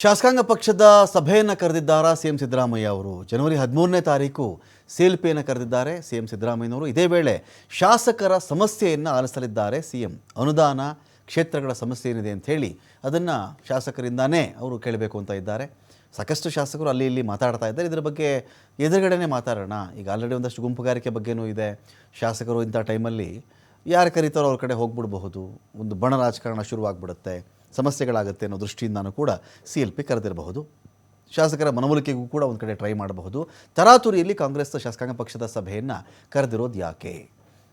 ಶಾಸಕಾಂಗ ಪಕ್ಷದ ಸಭೆಯನ್ನು ಕರೆದಿದ್ದಾರೆ ಸಿಎಂ ಸಿದ್ದರಾಮಯ್ಯ ಅವರು. ಜನವರಿ 13ನೇ ತಾರೀಕು ಸಿಎಲ್ಪಿಯನ್ನು ಕರೆದಿದ್ದಾರೆ ಸಿಎಂ ಸಿದ್ದರಾಮಯ್ಯನವರು. ಇದೇ ವೇಳೆ ಶಾಸಕರ ಸಮಸ್ಯೆಯನ್ನು ಆಲಿಸಲಿದ್ದಾರೆ ಸಿಎಂ. ಅನುದಾನ, ಕ್ಷೇತ್ರಗಳ ಸಮಸ್ಯೆ ಏನಿದೆ ಅಂತ ಹೇಳಿ ಅದನ್ನು ಶಾಸಕರಿಂದಾನೇ ಅವರು ಕೇಳಬೇಕು ಅಂತ ಇದ್ದಾರೆ. ಸಾಕಷ್ಟು ಶಾಸಕರು ಅಲ್ಲಿ ಇಲ್ಲಿ ಮಾತಾಡ್ತಾ ಇದ್ದಾರೆ. ಇದರ ಬಗ್ಗೆ ಎದುರುಗಡೆನೇ ಮಾತಾಡೋಣ. ಈಗ ಆಲ್ರೆಡಿ ಒಂದಷ್ಟು ಗುಂಪುಗಾರಿಕೆ ಬಗ್ಗೆನೂ ಇದೆ. ಶಾಸಕರು ಇಂಥ ಟೈಮಲ್ಲಿ ಯಾರು ಕರೀತಾರೋ ಅವ್ರ ಕಡೆ ಹೋಗ್ಬಿಡ್ಬಹುದು, ಒಂದು ಬಣ ರಾಜಕಾರಣ ಶುರುವಾಗ್ಬಿಡುತ್ತೆ, ಸಮಸ್ಯೆಗಳಾಗುತ್ತೆ ಅನ್ನೋ ದೃಷ್ಟಿಯಿಂದನೂ ಕೂಡ ಸಿಎಲ್ಪಿ ಕರೆದಿರಬಹುದು. ಶಾಸಕರ ಮನವೊಲಿಕೆಗೂ ಕೂಡ ಒಂದು ಕಡೆ ಟ್ರೈ ಮಾಡಬಹುದು. ತರಾತುರಿಯಲ್ಲಿ ಕಾಂಗ್ರೆಸ್ ಶಾಸಕಾಂಗ ಪಕ್ಷದ ಸಭೆಯನ್ನು ಕರೆದಿರೋದು ಯಾಕೆ?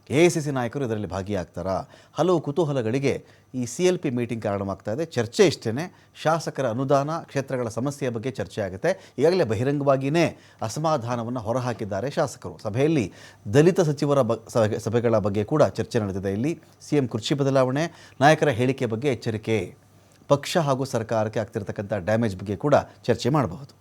ಎಐಸಿಸಿ ನಾಯಕರು ಇದರಲ್ಲಿ ಭಾಗಿಯಾಗ್ತಾರಾ? ಹಲವು ಕುತೂಹಲಗಳಿಗೆ ಈ ಸಿಎಲ್ಪಿ ಮೀಟಿಂಗ್ ಕಾರಣವಾಗ್ತಾ ಇದೆ. ಚರ್ಚೆ ಇಷ್ಟೇ, ಶಾಸಕರ ಅನುದಾನ, ಕ್ಷೇತ್ರಗಳ ಸಮಸ್ಯೆಯ ಬಗ್ಗೆ ಚರ್ಚೆ ಆಗುತ್ತೆ. ಈಗಾಗಲೇ ಬಹಿರಂಗವಾಗಿಯೇ ಅಸಮಾಧಾನವನ್ನು ಹೊರಹಾಕಿದ್ದಾರೆ ಶಾಸಕರು. ಸಭೆಯಲ್ಲಿ ದಲಿತ ಸಚಿವರ ಸಭೆಗಳ ಬಗ್ಗೆ ಕೂಡ ಚರ್ಚೆ ನಡೆದಿದೆ. ಇಲ್ಲಿ ಸಿಎಂ ಕುರ್ಚಿ ಬದಲಾವಣೆ, ನಾಯಕರ ಹೇಳಿಕೆ ಬಗ್ಗೆ ಎಚ್ಚರಿಕೆ, ಪಕ್ಷ ಹಾಗೂ ಸರ್ಕಾರಕ್ಕೆ ಆಗ್ತಿರ್ತಕ್ಕಂಥ ಡ್ಯಾಮೇಜ್ ಬಗ್ಗೆ ಕೂಡ ಚರ್ಚೆ ಮಾಡಬಹುದು.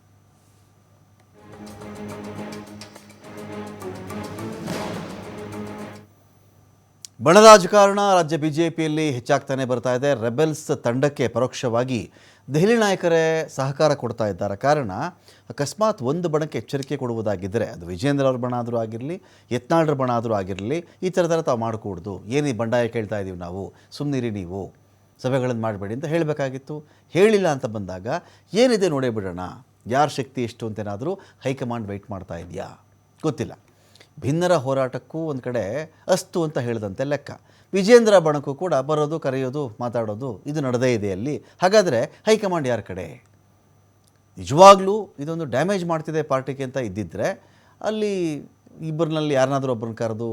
ಬಣ ರಾಜಕಾರಣ ರಾಜ್ಯ ಬಿಜೆಪಿಯಲ್ಲಿ ಹೆಚ್ಚಾಗ್ತಾನೆ ಬರ್ತಾ ಇದೆ. ರೆಬೆಲ್ಸ್ ತಂಡಕ್ಕೆ ಪರೋಕ್ಷವಾಗಿ ದೆಹಲಿ ನಾಯಕರೇ ಸಹಕಾರ ಕೊಡ್ತಾ ಇದ್ದಾರೆ. ಕಾರಣ, ಅಕಸ್ಮಾತ್ ಒಂದು ಬಣಕ್ಕೆ ಎಚ್ಚರಿಕೆ ಕೊಡುವುದಾಗಿದ್ದರೆ, ಅದು ವಿಜೇಂದ್ರ ಅವ್ರ ಬಣ ಆದರೂ ಆಗಿರಲಿ, ಯತ್ನಾಳ್ರ ಬಣ ಆದರೂ ಆಗಿರಲಿ, ಈ ಥರ ತಾವು ಮಾಡಕೂಡ್ದು. ಏನು ಈ ಬಂಡಾಯ ಕೇಳ್ತಾ ಇದ್ದೀವಿ ನಾವು, ಸುಮ್ಮನಿರಿ ನೀವು, ಸಭೆಗಳನ್ನು ಮಾಡಬೇಡಿ ಅಂತ ಹೇಳಬೇಕಾಗಿತ್ತು. ಹೇಳಿಲ್ಲ ಅಂತ ಬಂದಾಗ ಏನಿದೆ ನೋಡೇ ಬಿಡೋಣ, ಯಾರ ಶಕ್ತಿ ಎಷ್ಟು ಅಂತೇನಾದರೂ ಹೈಕಮಾಂಡ್ ವೆಯ್ಟ್ ಮಾಡ್ತಾ ಇದೆಯಾ ಗೊತ್ತಿಲ್ಲ. ಭಿನ್ನರ ಹೋರಾಟಕ್ಕೂ ಒಂದು ಕಡೆ ಅಸ್ತು ಅಂತ ಹೇಳಿದಂತೆ ಲೆಕ್ಕ. ವಿಜೇಂದ್ರ ಬಣಕ್ಕೂ ಕೂಡ ಬರೋದು, ಕರೆಯೋದು, ಮಾತಾಡೋದು ಇದು ನಡೆದೇ ಇದೆ ಅಲ್ಲಿ. ಹಾಗಾದರೆ ಹೈಕಮಾಂಡ್ ಯಾರ ಕಡೆ? ನಿಜವಾಗ್ಲೂ ಇದೊಂದು ಡ್ಯಾಮೇಜ್ ಮಾಡ್ತಿದೆ ಪಾರ್ಟಿಗೆ ಅಂತ ಇದ್ದಿದ್ದರೆ ಅಲ್ಲಿ ಇಬ್ಬರನ್ನಲ್ಲಿ ಯಾರನ್ನಾದರೂ ಒಬ್ಬರನ್ನ ಕರೆದು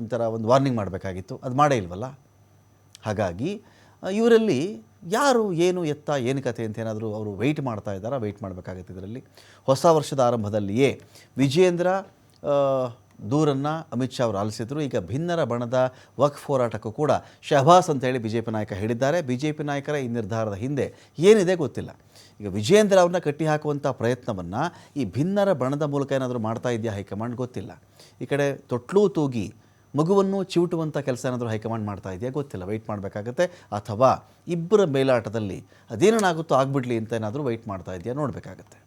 ಒಂಥರ ಒಂದು ವಾರ್ನಿಂಗ್ ಮಾಡಬೇಕಾಗಿತ್ತು. ಅದು ಮಾಡೇ ಇಲ್ವಲ್ಲ. ಹಾಗಾಗಿ ಇವರಲ್ಲಿ ಯಾರು, ಏನು, ಎತ್ತ, ಏನು ಕತೆ ಅಂತ ಏನಾದರೂ ಅವರು ವೆಯ್ಟ್ ಮಾಡ್ತಾ ಇದ್ದಾರಾ? ವೆಯ್ಟ್ ಮಾಡಬೇಕಾಗುತ್ತೆ. ಇದರಲ್ಲಿ ಹೊಸ ವರ್ಷದ ಆರಂಭದಲ್ಲಿಯೇ ವಿಜೇಂದ್ರ ದೂರನ್ನು ಅಮಿತ್ ಶಾ ಅವರು ಆಲಿಸಿದರು. ಈಗ ಭಿನ್ನರ ಬಣದ ವಕ್ಫ್ ಹೋರಾಟಕ್ಕೂ ಕೂಡ ಶಹಬಾಸ್ ಅಂತೇಳಿ ಬಿಜೆಪಿ ನಾಯಕ ಹೇಳಿದ್ದಾರೆ. ಬಿಜೆಪಿ ನಾಯಕರ ಈ ನಿರ್ಧಾರದ ಹಿಂದೆ ಏನಿದೆ ಗೊತ್ತಿಲ್ಲ. ಈಗ ವಿಜೇಂದ್ರ ಅವ್ರನ್ನ ಕಟ್ಟಿ ಹಾಕುವಂಥ ಪ್ರಯತ್ನವನ್ನು ಈ ಭಿನ್ನರ ಬಣದ ಮೂಲಕ ಏನಾದರೂ ಮಾಡ್ತಾ ಇದೆಯಾ ಹೈಕಮಾಂಡ್ ಗೊತ್ತಿಲ್ಲ. ಈ ಕಡೆ ತೊಟ್ಲೂ ತೂಗಿ ಮಗುವನ್ನು ಚಿವುಟುವಂಥ ಕೆಲಸ ಏನಾದರೂ ಹೈಕಮಾಂಡ್ ಮಾಡ್ತಾ ಇದೆಯಾ ಗೊತ್ತಿಲ್ಲ. ವೆಯ್ಟ್ ಮಾಡಬೇಕಾಗತ್ತೆ. ಅಥವಾ ಇಬ್ಬರ ಮೇಲಾಟದಲ್ಲಿ ಅದೇನೇನಾಗುತ್ತೋ ಆಗಿಬಿಡ್ಲಿ ಅಂತ ಏನಾದರೂ ವೆಯ್ಟ್ ಮಾಡ್ತಾ ಇದೆಯಾ ನೋಡಬೇಕಾಗತ್ತೆ.